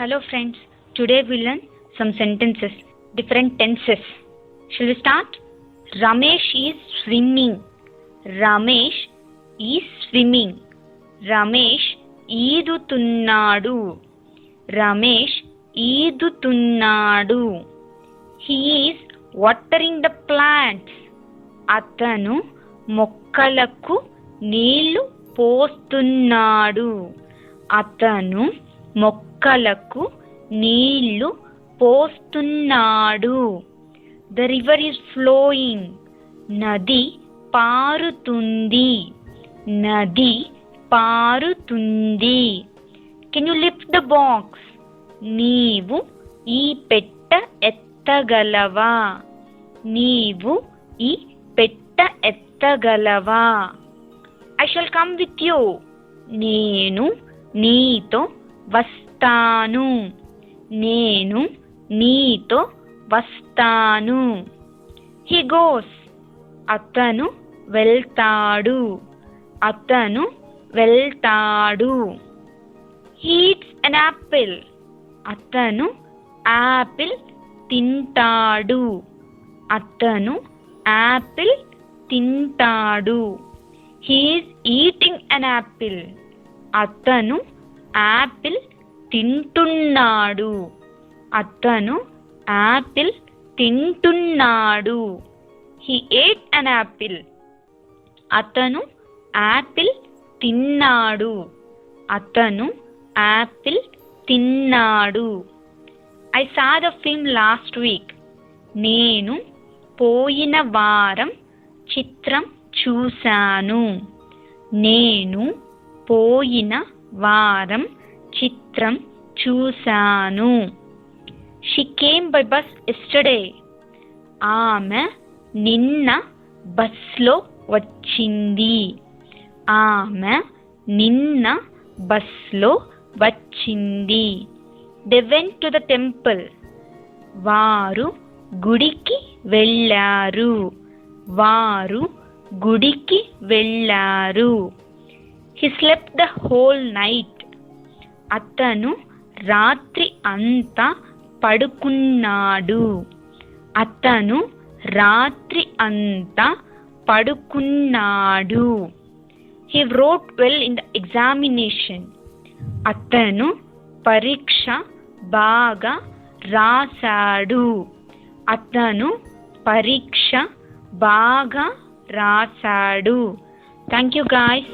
Hello friends, today we learn some sentences, different tenses. Shall we start? Ramesh is swimming. Ramesh is swimming. Ramesh ఈదుతున్నాడు. Ramesh ఈదుతున్నాడు. He is watering the plants. అతను మొక్కలకు నీళ్లు పోస్తున్నాడు. అతను మొక్కలకు నీళ్లు పోస్తున్నాడు. The river is flowing. నది పారుతుంది. నది పారుతుంది. Can you lift the box? నీవు ఈ పెట్ట ఎత్తగలవా? నీవు ఈ పెట్ట ఎత్తగలవా? I shall come with you. నేను నీతో వస్తాను. నేను నీతో వస్తాను. He goes. అతను వెళ్తాడు. అతను వెళ్తాడు. He eats an apple. అతను యాపిల్ తింటాడు. అతను యాపిల్ తింటాడు. He is eating an apple. అతను యాపిల్ తింటున్నాడు. అతను యాపిల్ తింటున్నాడు. He ate an apple. అతను యాపిల్ తిన్నాడు. అతను యాపిల్ తిన్నాడు. I saw the film last week. నేను పోయిన వారం చిత్రం చూశాను. నేను పోయిన వారం చిత్రం చూశాను. She came by bus yesterday. ఆమె నిన్న బస్లో వచ్చింది. ఆమె నిన్న బస్లో వచ్చింది. They went to the temple. వారు గుడికి వెళ్ళారు. వారు గుడికి వెళ్ళారు. He slept the whole night. అతను రాత్రి అంతా పడుకున్నాడు. అతను రాత్రి అంతా పడుకున్నాడు. He wrote well in the examination. అతను పరీక్ష బాగా రాశాడు. అతను పరీక్ష బాగా రాశాడు. Thank you guys.